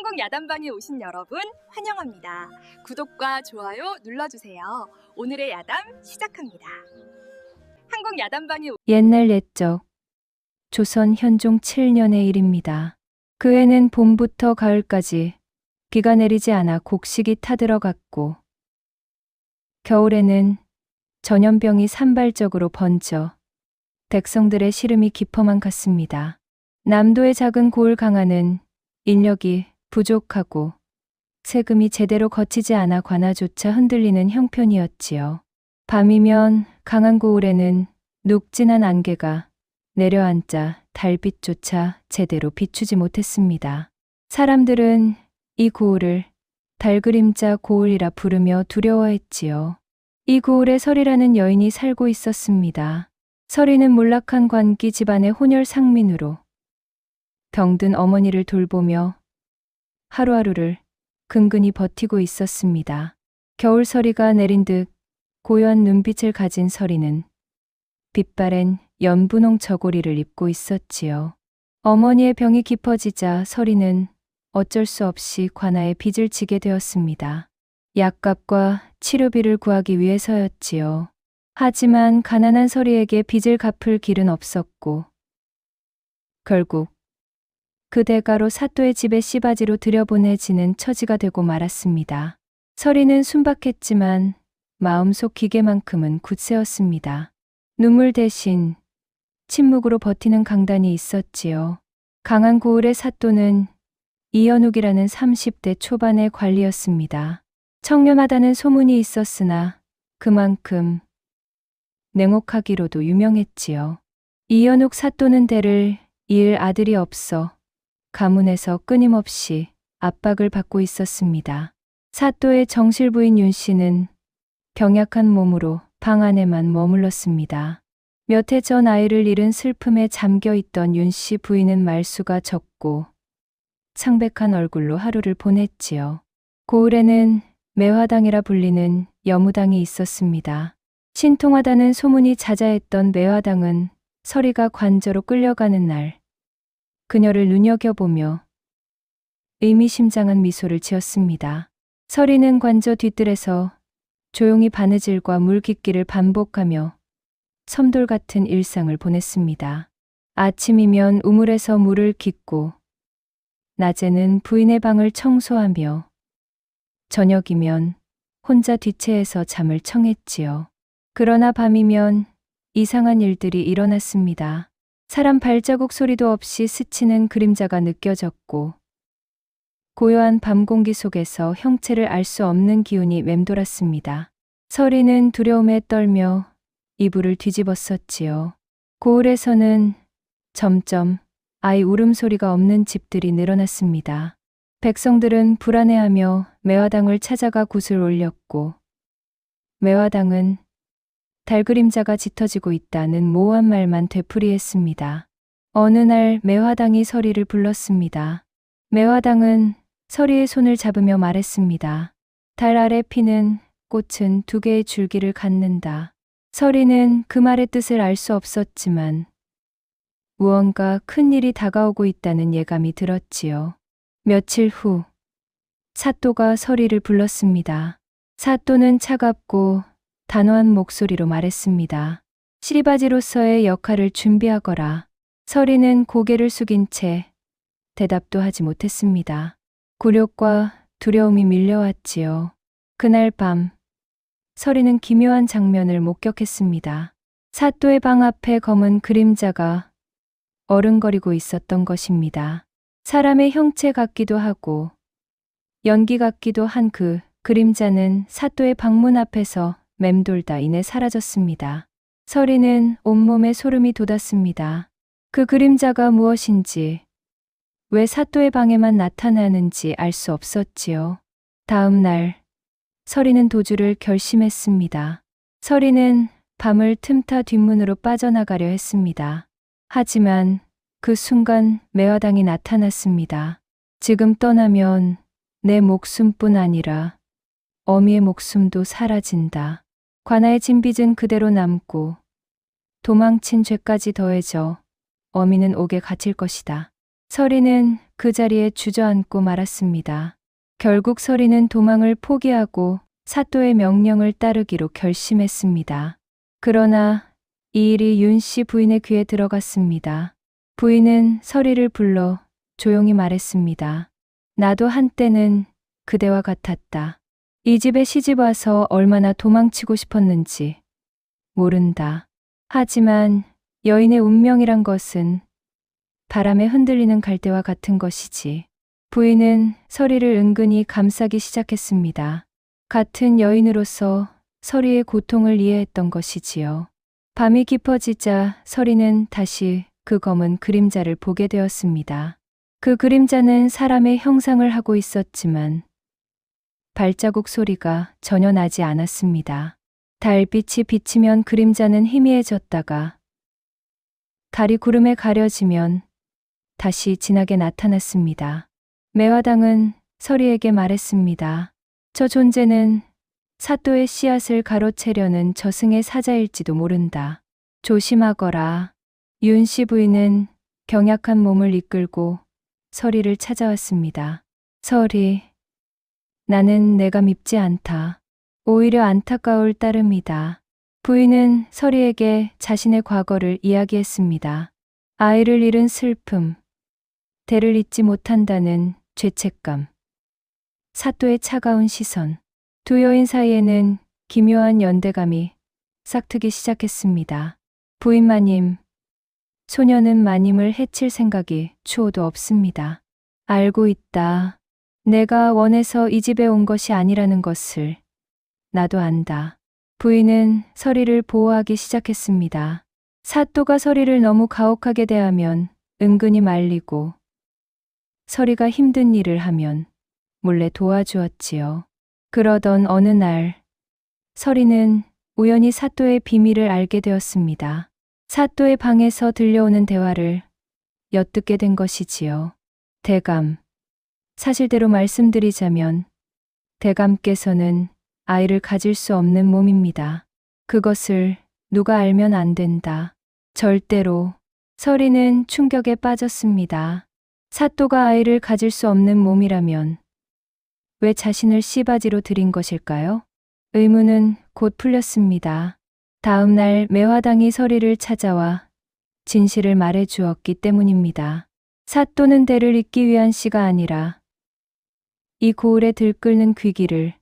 한국 야단방에 오신 여러분 환영합니다. 구독과 좋아요 눌러주세요. 오늘의 야담 시작합니다. 한국 야단방에 옛날 옛적 조선 현종 7년의 일입니다. 그 해는 봄부터 가을까지 비가 내리지 않아 곡식이 타들어갔고 겨울에는 전염병이 산발적으로 번져 백성들의 시름이 깊어만 갔습니다. 남도의 작은 고을 강화는 인력이 부족하고 세금이 제대로 거치지 않아 관아조차 흔들리는 형편이었지요. 밤이면 강한 고을에는 녹진한 안개가 내려앉자 달빛조차 제대로 비추지 못했습니다. 사람들은 이 고을을 달그림자 고을이라 부르며 두려워했지요. 이 고을에 설이라는 여인이 살고 있었습니다. 설이는 몰락한 관기 집안의 혼혈 상민으로 병든 어머니를 돌보며 하루하루를 근근히 버티고 있었습니다. 겨울 서리가 내린 듯 고요한 눈빛을 가진 설이는 빛바랜 연분홍 저고리를 입고 있었지요. 어머니의 병이 깊어지자 설이는 어쩔 수 없이 관아에 빚을 지게 되었습니다. 약값과 치료비를 구하기 위해서였지요. 하지만 가난한 설이에게 빚을 갚을 길은 없었고 결국 그 대가로 사또의 집에 씨바지로 들여보내지는 처지가 되고 말았습니다. 설이는 순박했지만 마음속 기계만큼은 굳세었습니다. 눈물 대신 침묵으로 버티는 강단이 있었지요. 강한 고을의 사또는 이연욱이라는 30대 초반의 관리였습니다. 청렴하다는 소문이 있었으나 그만큼 냉혹하기로도 유명했지요. 이연욱 사또는 대를 이을 아들이 없어 가문에서 끊임없이 압박을 받고 있었습니다. 사또의 정실부인 윤 씨는 병약한 몸으로 방 안에만 머물렀습니다. 몇 해 전 아이를 잃은 슬픔에 잠겨 있던 윤 씨 부인은 말수가 적고 창백한 얼굴로 하루를 보냈지요. 고을에는 매화당이라 불리는 여무당이 있었습니다. 신통하다는 소문이 자자했던 매화당은 설이가 관저로 끌려가는 날 그녀를 눈여겨보며 의미심장한 미소를 지었습니다. 설이는 관저 뒤뜰에서 조용히 바느질과 물깃기를 반복하며 섬돌 같은 일상을 보냈습니다. 아침이면 우물에서 물을 깃고 낮에는 부인의 방을 청소하며 저녁이면 혼자 뒷채에서 잠을 청했지요. 그러나 밤이면 이상한 일들이 일어났습니다. 사람 발자국 소리도 없이 스치는 그림자가 느껴졌고 고요한 밤 공기 속에서 형체를 알 수 없는 기운이 맴돌았습니다. 설이는 두려움에 떨며 이불을 뒤집었었지요. 고을에서는 점점 아이 울음소리가 없는 집들이 늘어났습니다. 백성들은 불안해하며 매화당을 찾아가 굿을 올렸고 매화당은 달그림자가 짙어지고 있다는 모호한 말만 되풀이했습니다. 어느 날 매화당이 설이를 불렀습니다. 매화당은 설이의 손을 잡으며 말했습니다. 달 아래 피는 꽃은 두 개의 줄기를 갖는다. 설이는 그 말의 뜻을 알 수 없었지만 무언가 큰 일이 다가오고 있다는 예감이 들었지요. 며칠 후 사또가 설이를 불렀습니다. 사또는 차갑고 단호한 목소리로 말했습니다. 시리바지로서의 역할을 준비하거라. 설이는 고개를 숙인 채 대답도 하지 못했습니다. 굴욕과 두려움이 밀려왔지요. 그날 밤 설이는 기묘한 장면을 목격했습니다. 사또의 방 앞에 검은 그림자가 어른거리고 있었던 것입니다. 사람의 형체 같기도 하고 연기 같기도 한 그 그림자는 사또의 방문 앞에서 맴돌다 이내 사라졌습니다. 설이는 온몸에 소름이 돋았습니다. 그 그림자가 무엇인지, 왜 사또의 방에만 나타나는지 알 수 없었지요. 다음 날, 설이는 도주를 결심했습니다. 설이는 밤을 틈타 뒷문으로 빠져나가려 했습니다. 하지만 그 순간 매화당이 나타났습니다. 지금 떠나면 내 목숨뿐 아니라 어미의 목숨도 사라진다. 관아의 진 빚은 그대로 남고 도망친 죄까지 더해져 어미는 옥에 갇힐 것이다. 설이는 그 자리에 주저앉고 말았습니다. 결국 서리는 도망을 포기하고 사또의 명령을 따르기로 결심했습니다. 그러나 이 일이 윤 씨 부인의 귀에 들어갔습니다. 부인은 서리를 불러 조용히 말했습니다. 나도 한때는 그대와 같았다. 이 집에 시집 와서 얼마나 도망치고 싶었는지 모른다. 하지만 여인의 운명이란 것은 바람에 흔들리는 갈대와 같은 것이지. 부인은 서리를 은근히 감싸기 시작했습니다. 같은 여인으로서 서리의 고통을 이해했던 것이지요. 밤이 깊어지자 서리는 다시 그 검은 그림자를 보게 되었습니다. 그 그림자는 사람의 형상을 하고 있었지만 발자국 소리가 전혀 나지 않았습니다. 달빛이 비치면 그림자는 희미해졌다가 달이 구름에 가려지면 다시 진하게 나타났습니다. 매화당은 서리에게 말했습니다. 저 존재는 사또의 씨앗을 가로채려는 저승의 사자일지도 모른다. 조심하거라. 윤 씨 부인은 경약한 몸을 이끌고 서리를 찾아왔습니다. 서리, 나는 내가 밉지 않다. 오히려 안타까울 따름이다. 부인은 서리에게 자신의 과거를 이야기했습니다. 아이를 잃은 슬픔, 대를 잊지 못한다는 죄책감, 사또의 차가운 시선, 두 여인 사이에는 기묘한 연대감이 싹트기 시작했습니다. 부인 마님, 소녀는 마님을 해칠 생각이 추호도 없습니다. 알고 있다. 내가 원해서 이 집에 온 것이 아니라는 것을 나도 안다. 부인은 서리를 보호하기 시작했습니다. 사또가 서리를 너무 가혹하게 대하면 은근히 말리고 서리가 힘든 일을 하면 몰래 도와주었지요. 그러던 어느 날 서리는 우연히 사또의 비밀을 알게 되었습니다. 사또의 방에서 들려오는 대화를 엿듣게 된 것이지요. 대감, 사실대로 말씀드리자면 대감께서는 아이를 가질 수 없는 몸입니다. 그것을 누가 알면 안 된다. 절대로. 서리는 충격에 빠졌습니다. 사또가 아이를 가질 수 없는 몸이라면 왜 자신을 씨바지로 들인 것일까요? 의문은 곧 풀렸습니다. 다음 날 매화당이 서리를 찾아와 진실을 말해 주었기 때문입니다. 사또는 대를 잇기 위한 씨가 아니라 이 고을에 들끓는 귀기를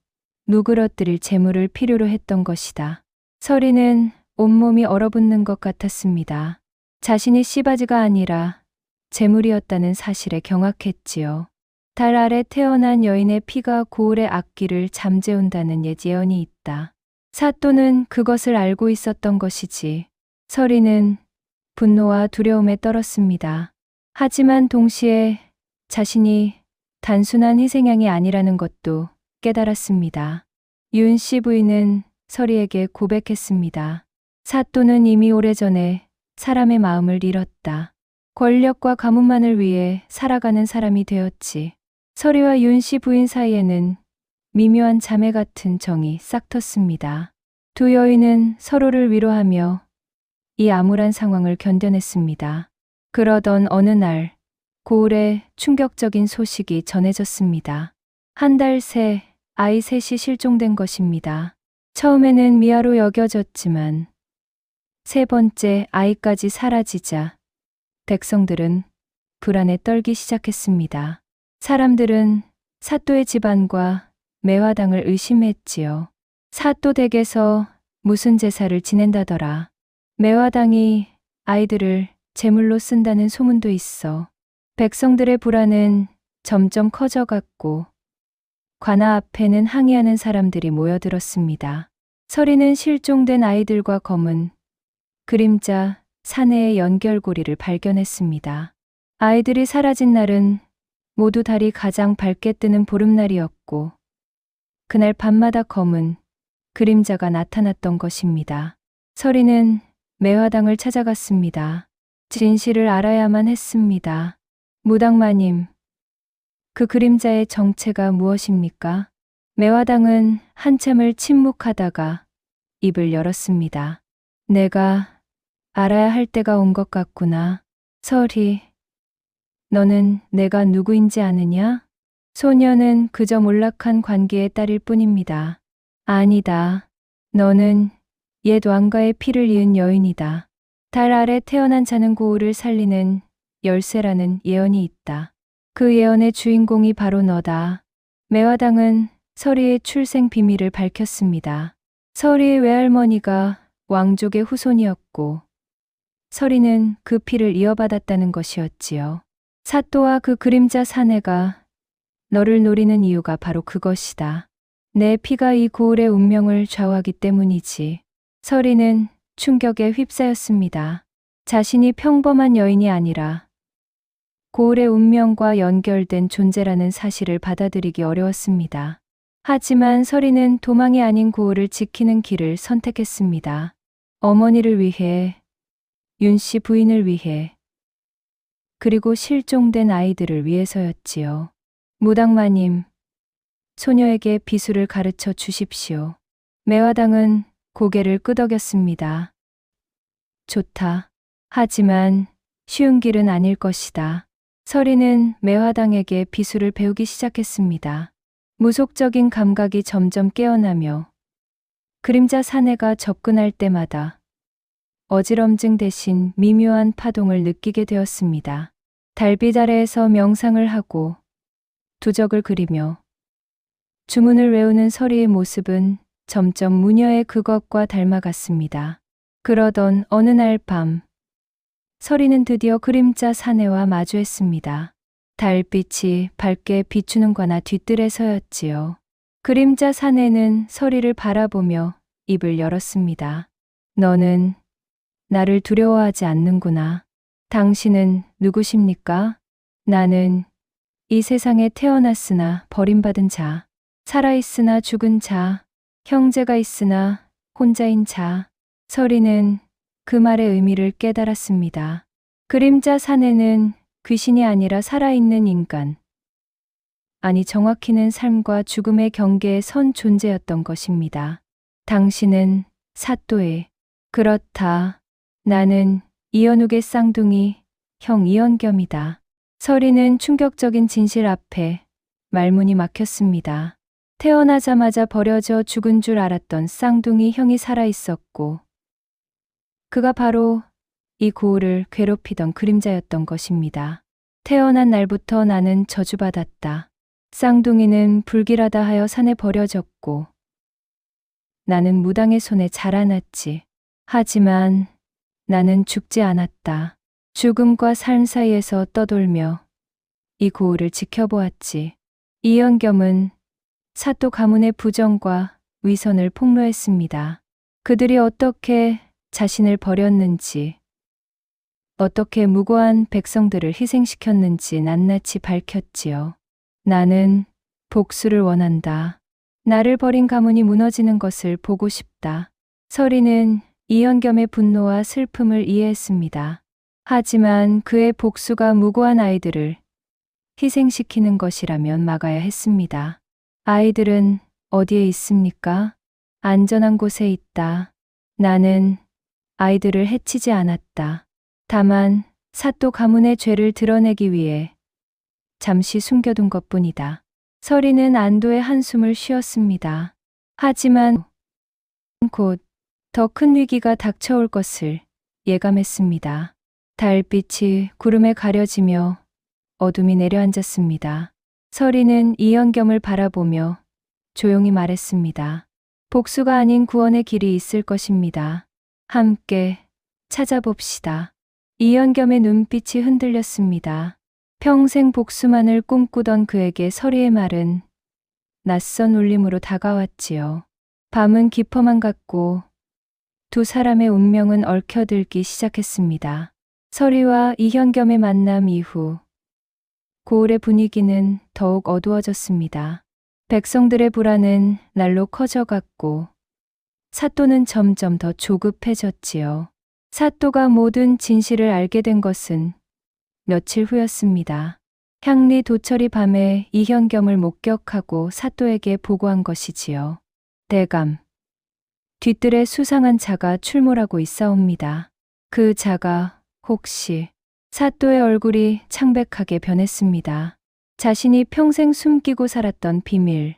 누그러뜨릴 재물을 필요로 했던 것이다. 서리는 온몸이 얼어붙는 것 같았습니다. 자신이 씨바지가 아니라 재물이었다는 사실에 경악했지요. 달 아래 태어난 여인의 피가 고을의 악기를 잠재운다는 옛 예언이 있다. 사또는 그것을 알고 있었던 것이지. 서리는 분노와 두려움에 떨었습니다. 하지만 동시에 자신이 단순한 희생양이 아니라는 것도 깨달았습니다. 윤 씨 부인은 서리에게 고백했습니다. 사또는 이미 오래전에 사람의 마음을 잃었다. 권력과 가문만을 위해 살아가는 사람이 되었지. 서리와 윤 씨 부인 사이에는 미묘한 자매 같은 정이 싹 텄습니다. 두 여인은 서로를 위로하며 이 암울한 상황을 견뎌냈습니다. 그러던 어느 날 고을에 충격적인 소식이 전해졌습니다. 한 달 새 아이 셋이 실종된 것입니다. 처음에는 미아로 여겨졌지만 세 번째 아이까지 사라지자 백성들은 불안에 떨기 시작했습니다. 사람들은 사또의 집안과 매화당을 의심했지요. 사또 댁에서 무슨 제사를 지낸다더라. 매화당이 아이들을 제물로 쓴다는 소문도 있어. 백성들의 불안은 점점 커져갔고 관아 앞에는 항의하는 사람들이 모여들었습니다. 서리는 실종된 아이들과 검은 그림자 사내의 연결고리를 발견했습니다. 아이들이 사라진 날은 모두 달이 가장 밝게 뜨는 보름날이었고 그날 밤마다 검은 그림자가 나타났던 것입니다. 서리는 매화당을 찾아갔습니다. 진실을 알아야만 했습니다. 무당마님, 그 그림자의 정체가 무엇입니까? 매화당은 한참을 침묵하다가 입을 열었습니다. 내가 알아야 할 때가 온 것 같구나. 서리, 너는 내가 누구인지 아느냐? 소녀는 그저 몰락한 관계의 딸일 뿐입니다. 아니다. 너는 옛 왕가의 피를 이은 여인이다. 달 아래 태어난 자는 고을을 살리는 열쇠라는 예언이 있다. 그 예언의 주인공이 바로 너다. 매화당은 서리의 출생 비밀을 밝혔습니다. 서리의 외할머니가 왕족의 후손이었고 서리는 그 피를 이어받았다는 것이었지요. 사또와 그 그림자 사내가 너를 노리는 이유가 바로 그것이다. 내 피가 이 고을의 운명을 좌우하기 때문이지. 서리는 충격에 휩싸였습니다. 자신이 평범한 여인이 아니라 고을의 운명과 연결된 존재라는 사실을 받아들이기 어려웠습니다. 하지만 서리는 도망이 아닌 고을을 지키는 길을 선택했습니다. 어머니를 위해, 윤 씨 부인을 위해, 그리고 실종된 아이들을 위해서였지요. 무당마님, 소녀에게 비수를 가르쳐 주십시오. 매화당은 고개를 끄덕였습니다. 좋다. 하지만 쉬운 길은 아닐 것이다. 서리는 매화당에게 비수를 배우기 시작했습니다. 무속적인 감각이 점점 깨어나며 그림자 사내가 접근할 때마다 어지럼증 대신 미묘한 파동을 느끼게 되었습니다. 달빛 아래에서 명상을 하고 두적을 그리며 주문을 외우는 서리의 모습은 점점 무녀의 그것과 닮아갔습니다. 그러던 어느 날 밤, 서리는 드디어 그림자 사내와 마주했습니다. 달빛이 밝게 비추는 관아 뒤뜰에 서였지요. 그림자 사내는 서리를 바라보며 입을 열었습니다. 너는 나를 두려워하지 않는구나. 당신은 누구십니까? 나는 이 세상에 태어났으나 버림받은 자, 살아있으나 죽은 자, 형제가 있으나 혼자인 자. 서리는 그 말의 의미를 깨달았습니다. 그림자 사내는 귀신이 아니라 살아있는 인간. 아니 정확히는 삶과 죽음의 경계에 선 존재였던 것입니다. 당신은 사또의, 그렇다. 나는 이연욱의 쌍둥이 형 이연겸이다. 서리는 충격적인 진실 앞에 말문이 막혔습니다. 태어나자마자 버려져 죽은 줄 알았던 쌍둥이 형이 살아있었고 그가 바로 이 고을을 괴롭히던 그림자였던 것입니다. 태어난 날부터 나는 저주받았다. 쌍둥이는 불길하다 하여 산에 버려졌고 나는 무당의 손에 자라났지. 하지만 나는 죽지 않았다. 죽음과 삶 사이에서 떠돌며 이 고을을 지켜보았지. 이연겸은 사또 가문의 부정과 위선을 폭로했습니다. 그들이 어떻게 자신을 버렸는지, 어떻게 무고한 백성들을 희생시켰는지 낱낱이 밝혔지요. 나는 복수를 원한다. 나를 버린 가문이 무너지는 것을 보고 싶다. 서리는 이연겸의 분노와 슬픔을 이해했습니다. 하지만 그의 복수가 무고한 아이들을 희생시키는 것이라면 막아야 했습니다. 아이들은 어디에 있습니까? 안전한 곳에 있다. 나는 아이들을 해치지 않았다. 다만 사또 가문의 죄를 드러내기 위해 잠시 숨겨둔 것뿐이다. 서리는 안도의 한숨을 쉬었습니다. 하지만 곧 더 큰 위기가 닥쳐올 것을 예감했습니다. 달빛이 구름에 가려지며 어둠이 내려앉았습니다. 서리는 이연겸을 바라보며 조용히 말했습니다. 복수가 아닌 구원의 길이 있을 것입니다. 함께 찾아봅시다. 이연겸의 눈빛이 흔들렸습니다. 평생 복수만을 꿈꾸던 그에게 서리의 말은 낯선 울림으로 다가왔지요. 밤은 깊어만 갔고 두 사람의 운명은 얽혀들기 시작했습니다. 서리와 이현겸의 만남 이후 고을의 분위기는 더욱 어두워졌습니다. 백성들의 불안은 날로 커져갔고 사또는 점점 더 조급해졌지요. 사또가 모든 진실을 알게 된 것은 며칠 후였습니다. 향리 도철이 밤에 이현겸을 목격하고 사또에게 보고한 것이지요. 대감, 뒤뜰에 수상한 자가 출몰하고 있사옵니다. 그 자가 혹시 사또의 얼굴이 창백하게 변했습니다. 자신이 평생 숨기고 살았던 비밀.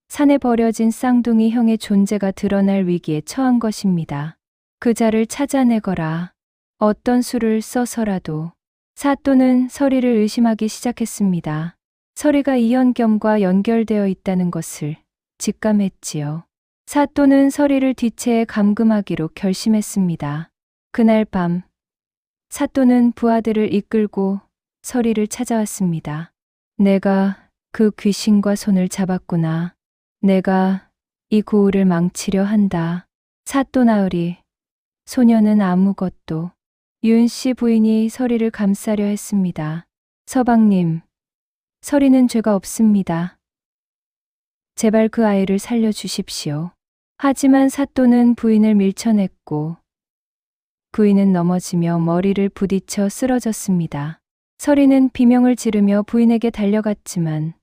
산에 버려진 쌍둥이 형의 존재가 드러날 위기에 처한 것입니다. 그자를 찾아내거라. 어떤 수를 써서라도. 사또는 서리를 의심하기 시작했습니다. 서리가 이현겸과 연결되어 있다는 것을 직감했지요. 사또는 서리를 뒤채에 감금하기로 결심했습니다. 그날 밤, 사또는 부하들을 이끌고 서리를 찾아왔습니다. 내가 그 귀신과 손을 잡았구나. 내가 이 고을을 망치려 한다. 사또 나으리, 소녀는 아무것도. 윤 씨 부인이 서리를 감싸려 했습니다. 서방님, 서리는 죄가 없습니다. 제발 그 아이를 살려주십시오. 하지만 사또는 부인을 밀쳐냈고 부인은 넘어지며 머리를 부딪혀 쓰러졌습니다. 서리는 비명을 지르며 부인에게 달려갔지만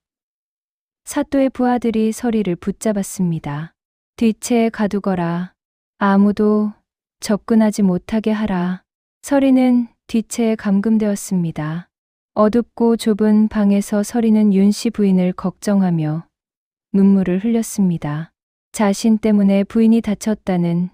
사또의 부하들이 서리를 붙잡았습니다. 뒤채에 가두거라. 아무도 접근하지 못하게 하라. 서리는 뒤채에 감금되었습니다. 어둡고 좁은 방에서 서리는 윤 씨 부인을 걱정하며 눈물을 흘렸습니다. 자신 때문에 부인이 다쳤다는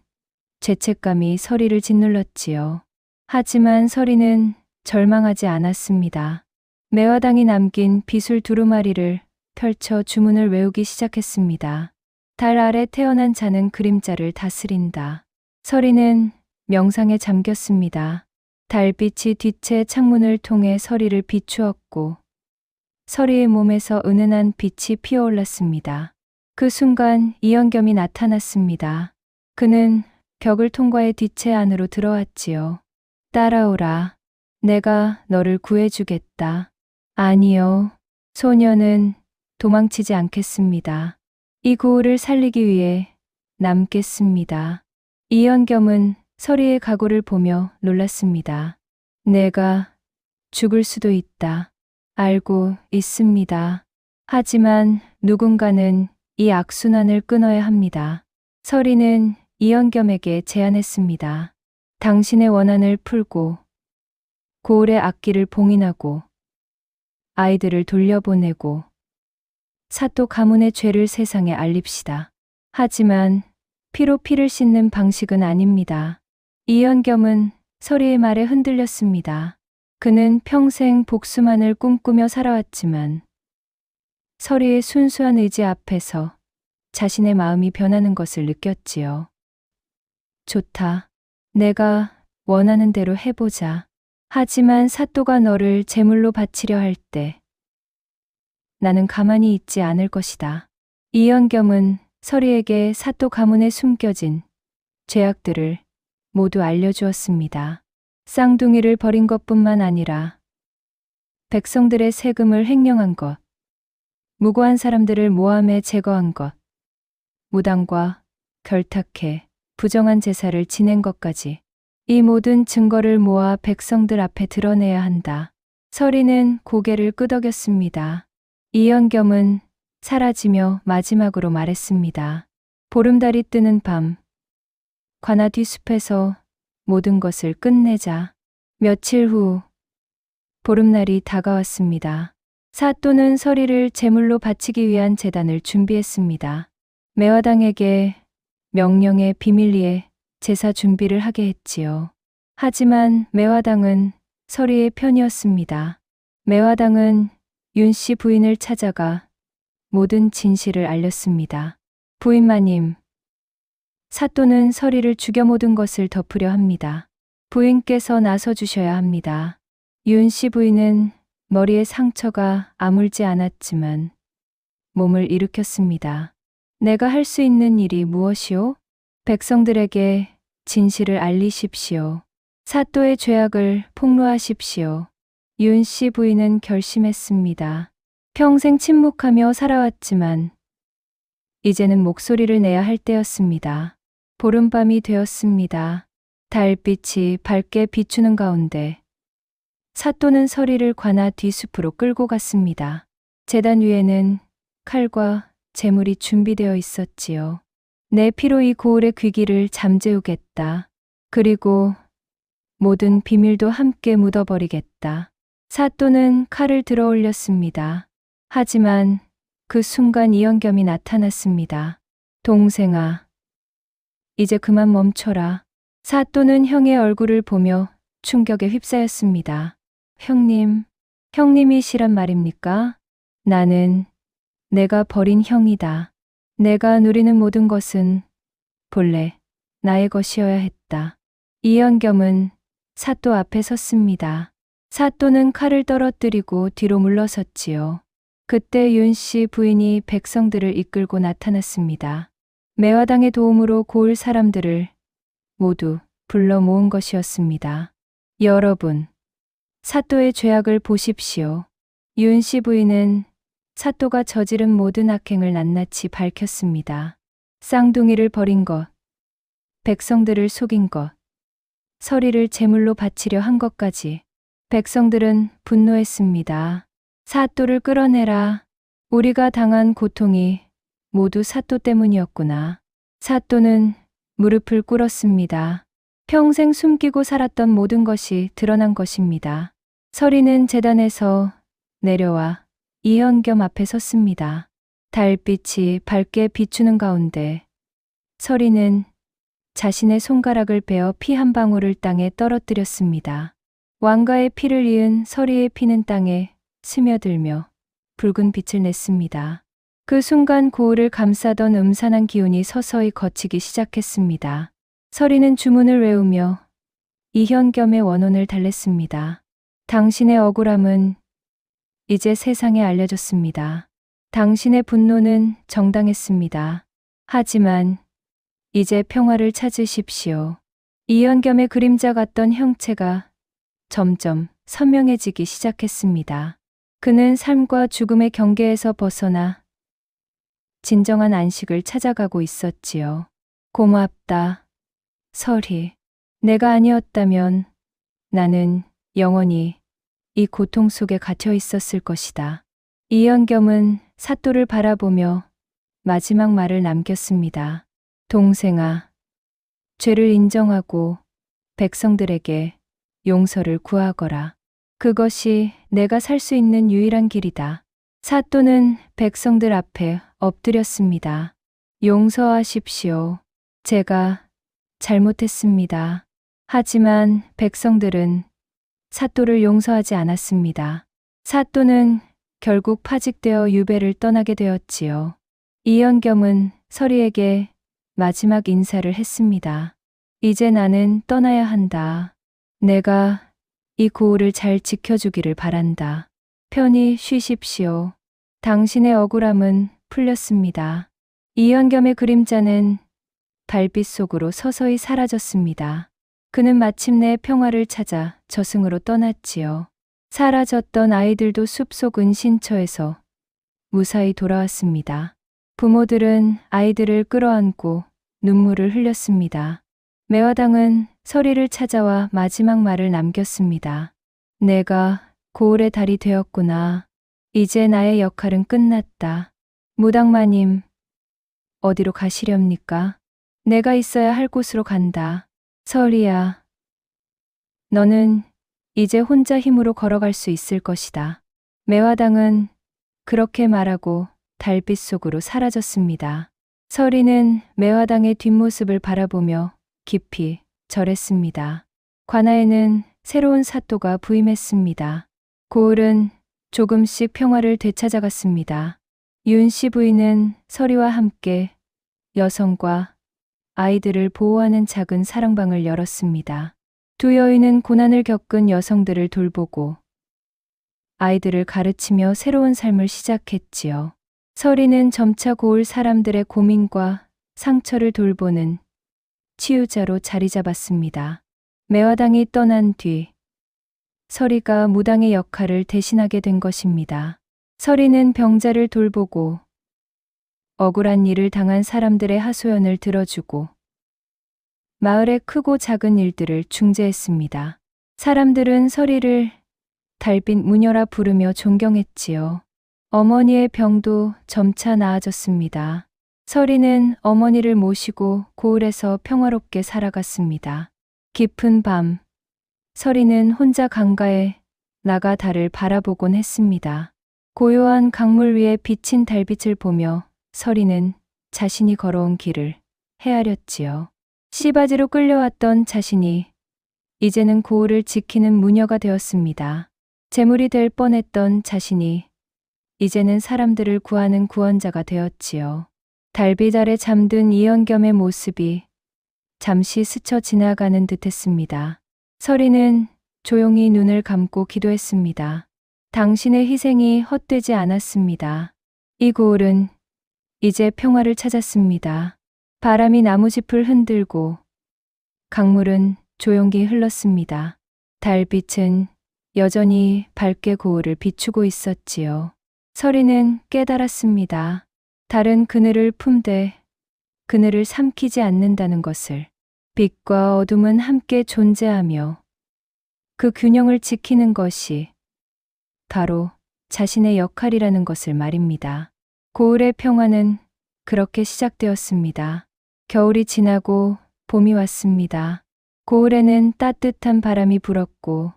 죄책감이 서리를 짓눌렀지요. 하지만 서리는 절망하지 않았습니다. 매화당이 남긴 비술 두루마리를 펼쳐 주문을 외우기 시작했습니다. 달 아래 태어난 자는 그림자를 다스린다. 서리는 명상에 잠겼습니다. 달빛이 뒤채 창문을 통해 서리를 비추었고 서리의 몸에서 은은한 빛이 피어올랐습니다. 그 순간 이현겸이 나타났습니다. 그는 벽을 통과해 뒤채 안으로 들어왔지요. 따라오라. 내가 너를 구해주겠다. 아니요. 소녀는 도망치지 않겠습니다. 이 고을을 살리기 위해 남겠습니다. 이현겸은 서리의 각오를 보며 놀랐습니다. 내가 죽을 수도 있다. 알고 있습니다. 하지만 누군가는 이 악순환을 끊어야 합니다. 서리는 이현겸에게 제안했습니다. 당신의 원한을 풀고 고을의 악기를 봉인하고 아이들을 돌려보내고 사또 가문의 죄를 세상에 알립시다. 하지만 피로 피를 씻는 방식은 아닙니다. 이현겸은 서리의 말에 흔들렸습니다. 그는 평생 복수만을 꿈꾸며 살아왔지만 서리의 순수한 의지 앞에서 자신의 마음이 변하는 것을 느꼈지요. 좋다. 내가 원하는 대로 해보자. 하지만 사또가 너를 제물로 바치려 할 때 나는 가만히 있지 않을 것이다. 이현겸은 서리에게 사또 가문에 숨겨진 죄악들을 모두 알려주었습니다. 쌍둥이를 버린 것뿐만 아니라 백성들의 세금을 횡령한 것, 무고한 사람들을 모함해 제거한 것, 무당과 결탁해 부정한 제사를 지낸 것까지 이 모든 증거를 모아 백성들 앞에 드러내야 한다. 서리는 고개를 끄덕였습니다. 이현겸은 사라지며 마지막으로 말했습니다. 보름달이 뜨는 밤, 관아 뒷숲에서 모든 것을 끝내자. 며칠 후 보름날이 다가왔습니다. 사또는 서리를 제물로 바치기 위한 제단을 준비했습니다. 매화당에게 명령에 비밀리에 제사 준비를 하게 했지요. 하지만 매화당은 서리의 편이었습니다. 매화당은 윤 씨 부인을 찾아가 모든 진실을 알렸습니다. 부인마님, 사또는 서리를 죽여 모든 것을 덮으려 합니다. 부인께서 나서주셔야 합니다. 윤 씨 부인은 머리에 상처가 아물지 않았지만 몸을 일으켰습니다. 내가 할 수 있는 일이 무엇이오? 백성들에게 진실을 알리십시오. 사또의 죄악을 폭로하십시오. 윤 씨 부인은 결심했습니다. 평생 침묵하며 살아왔지만 이제는 목소리를 내야 할 때였습니다. 보름밤이 되었습니다. 달빛이 밝게 비추는 가운데 사또는 서리를 관아 뒷숲으로 끌고 갔습니다. 제단 위에는 칼과 제물이 준비되어 있었지요. 내 피로 이 고을의 귀기를 잠재우겠다. 그리고 모든 비밀도 함께 묻어버리겠다. 사또는 칼을 들어 올렸습니다. 하지만 그 순간 이영겸이 나타났습니다. 동생아, 이제 그만 멈춰라. 사또는 형의 얼굴을 보며 충격에 휩싸였습니다. 형님이시란 말입니까? 나는 내가 버린 형이다. 내가 누리는 모든 것은 본래 나의 것이어야 했다. 이영겸은 사또 앞에 섰습니다. 사또는 칼을 떨어뜨리고 뒤로 물러섰지요. 그때 윤 씨 부인이 백성들을 이끌고 나타났습니다. 매화당의 도움으로 고을 사람들을 모두 불러 모은 것이었습니다. 여러분, 사또의 죄악을 보십시오. 윤 씨 부인은 사또가 저지른 모든 악행을 낱낱이 밝혔습니다. 쌍둥이를 버린 것, 백성들을 속인 것, 서리를 제물로 바치려 한 것까지. 백성들은 분노했습니다. 사또를 끌어내라. 우리가 당한 고통이 모두 사또 때문이었구나. 사또는 무릎을 꿇었습니다. 평생 숨기고 살았던 모든 것이 드러난 것입니다. 서리는 제단에서 내려와 이현겸 앞에 섰습니다. 달빛이 밝게 비추는 가운데 서리는 자신의 손가락을 베어 피 한 방울을 땅에 떨어뜨렸습니다. 왕가의 피를 이은 서리의 피는 땅에 스며들며 붉은 빛을 냈습니다. 그 순간 고을을 감싸던 음산한 기운이 서서히 걷히기 시작했습니다. 서리는 주문을 외우며 이현겸의 원혼을 달랬습니다. 당신의 억울함은 이제 세상에 알려졌습니다. 당신의 분노는 정당했습니다. 하지만 이제 평화를 찾으십시오. 이현겸의 그림자 같던 형체가 점점 선명해지기 시작했습니다. 그는 삶과 죽음의 경계에서 벗어나 진정한 안식을 찾아가고 있었지요. 고맙다, 서리. 내가 아니었다면 나는 영원히 이 고통 속에 갇혀 있었을 것이다. 이현겸은 사또를 바라보며 마지막 말을 남겼습니다. 동생아, 죄를 인정하고 백성들에게 용서를 구하거라. 그것이 내가 살 수 있는 유일한 길이다. 사또는 백성들 앞에 엎드렸습니다. 용서하십시오. 제가 잘못했습니다. 하지만 백성들은 사또를 용서하지 않았습니다. 사또는 결국 파직되어 유배를 떠나게 되었지요. 이현겸은 서리에게 마지막 인사를 했습니다. 이제 나는 떠나야 한다. 내가 이 고을을 잘 지켜주기를 바란다. 편히 쉬십시오. 당신의 억울함은 풀렸습니다. 이현겸의 그림자는 달빛 속으로 서서히 사라졌습니다. 그는 마침내 평화를 찾아 저승으로 떠났지요. 사라졌던 아이들도 숲속 은신처에서 무사히 돌아왔습니다. 부모들은 아이들을 끌어안고 눈물을 흘렸습니다. 매화당은 서리를 찾아와 마지막 말을 남겼습니다. 내가 고을의 달이 되었구나. 이제 나의 역할은 끝났다. 무당마님, 어디로 가시렵니까? 내가 있어야 할 곳으로 간다. 서리야, 너는 이제 혼자 힘으로 걸어갈 수 있을 것이다. 매화당은 그렇게 말하고 달빛 속으로 사라졌습니다. 서리는 매화당의 뒷모습을 바라보며 깊이 절했습니다. 관아에는 새로운 사또가 부임했습니다. 고을은 조금씩 평화를 되찾아갔습니다. 윤 씨 부인은 서리와 함께 여성과 아이들을 보호하는 작은 사랑방을 열었습니다. 두 여인은 고난을 겪은 여성들을 돌보고 아이들을 가르치며 새로운 삶을 시작했지요. 서리는 점차 고을 사람들의 고민과 상처를 돌보는 치유자로 자리 잡았습니다. 매화당이 떠난 뒤 서리가 무당의 역할을 대신하게 된 것입니다. 서리는 병자를 돌보고 억울한 일을 당한 사람들의 하소연을 들어주고 마을의 크고 작은 일들을 중재했습니다. 사람들은 서리를 달빛 무녀라 부르며 존경했지요. 어머니의 병도 점차 나아졌습니다. 서리는 어머니를 모시고 고을에서 평화롭게 살아갔습니다. 깊은 밤, 서리는 혼자 강가에 나가 달을 바라보곤 했습니다. 고요한 강물 위에 비친 달빛을 보며 서리는 자신이 걸어온 길을 헤아렸지요. 씨바지로 끌려왔던 자신이 이제는 고을을 지키는 무녀가 되었습니다. 재물이 될 뻔했던 자신이 이제는 사람들을 구하는 구원자가 되었지요. 달빛 아래 잠든 이연겸의 모습이 잠시 스쳐 지나가는 듯했습니다. 서리는 조용히 눈을 감고 기도했습니다. 당신의 희생이 헛되지 않았습니다. 이 고을은 이제 평화를 찾았습니다. 바람이 나무짚을 흔들고 강물은 조용히 흘렀습니다. 달빛은 여전히 밝게 고을을 비추고 있었지요. 서리는 깨달았습니다. 달은 그늘을 품되 그늘을 삼키지 않는다는 것을. 빛과 어둠은 함께 존재하며 그 균형을 지키는 것이 바로 자신의 역할이라는 것을 말입니다. 고을의 평화는 그렇게 시작되었습니다. 겨울이 지나고 봄이 왔습니다. 고을에는 따뜻한 바람이 불었고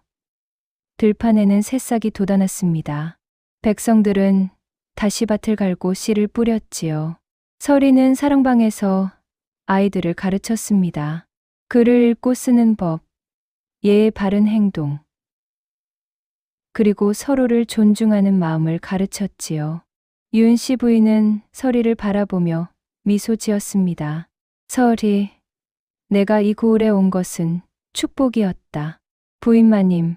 들판에는 새싹이 돋아났습니다. 백성들은 다시 밭을 갈고 씨를 뿌렸지요. 서리는 사랑방에서 아이들을 가르쳤습니다. 글을 읽고 쓰는 법, 예의 바른 행동, 그리고 서로를 존중하는 마음을 가르쳤지요. 유은 씨 부인은 서리를 바라보며 미소 지었습니다. 서리, 내가 이 고을에 온 것은 축복이었다. 부인 마님,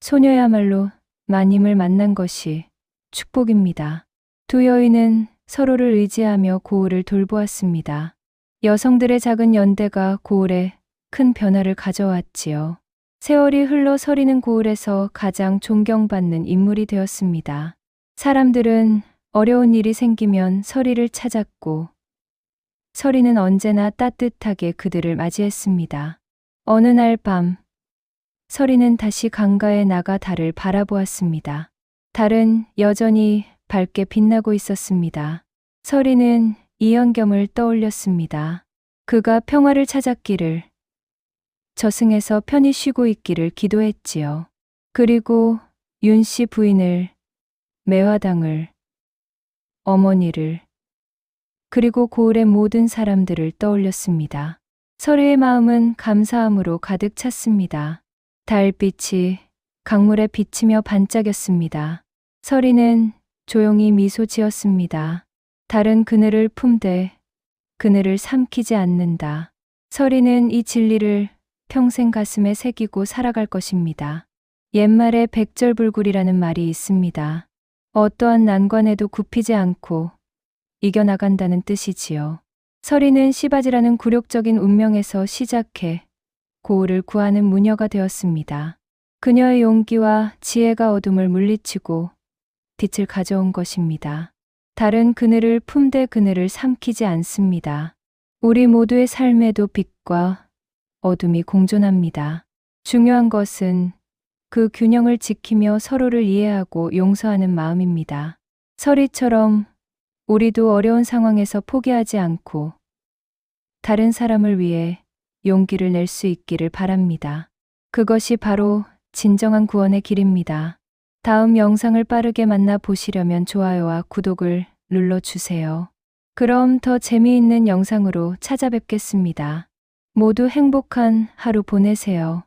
소녀야말로 마님을 만난 것이 축복입니다. 두 여인은 서로를 의지하며 고을을 돌보았습니다. 여성들의 작은 연대가 고을에 큰 변화를 가져왔지요. 세월이 흘러 서리는 고을에서 가장 존경받는 인물이 되었습니다. 사람들은 어려운 일이 생기면 서리를 찾았고 서리는 언제나 따뜻하게 그들을 맞이했습니다. 어느 날 밤, 서리는 다시 강가에 나가 달을 바라보았습니다. 달은 여전히 밝게 빛나고 있었습니다. 서리는 이연겸을 떠올렸습니다. 그가 평화를 찾았기를, 저승에서 편히 쉬고 있기를 기도했지요. 그리고 윤 씨 부인을, 매화당을, 어머니를, 그리고 고을의 모든 사람들을 떠올렸습니다. 서리의 마음은 감사함으로 가득 찼습니다. 달빛이 강물에 비치며 반짝였습니다. 서리는 조용히 미소 지었습니다. 달은 그늘을 품되 그늘을 삼키지 않는다. 서리는 이 진리를 평생 가슴에 새기고 살아갈 것입니다. 옛말에 백절불굴이라는 말이 있습니다. 어떠한 난관에도 굽히지 않고 이겨나간다는 뜻이지요. 서리는 씨바지라는 굴욕적인 운명에서 시작해 고을을 구하는 무녀가 되었습니다. 그녀의 용기와 지혜가 어둠을 물리치고 빛을 가져온 것입니다. 달은 그늘을 품되 그늘을 삼키지 않습니다. 우리 모두의 삶에도 빛과 어둠이 공존합니다. 중요한 것은 그 균형을 지키며 서로를 이해하고 용서하는 마음입니다. 서리처럼 우리도 어려운 상황에서 포기하지 않고 다른 사람을 위해 용기를 낼 수 있기를 바랍니다. 그것이 바로 진정한 구원의 길입니다. 다음 영상을 빠르게 만나보시려면 좋아요와 구독을 눌러주세요. 그럼 더 재미있는 영상으로 찾아뵙겠습니다. 모두 행복한 하루 보내세요.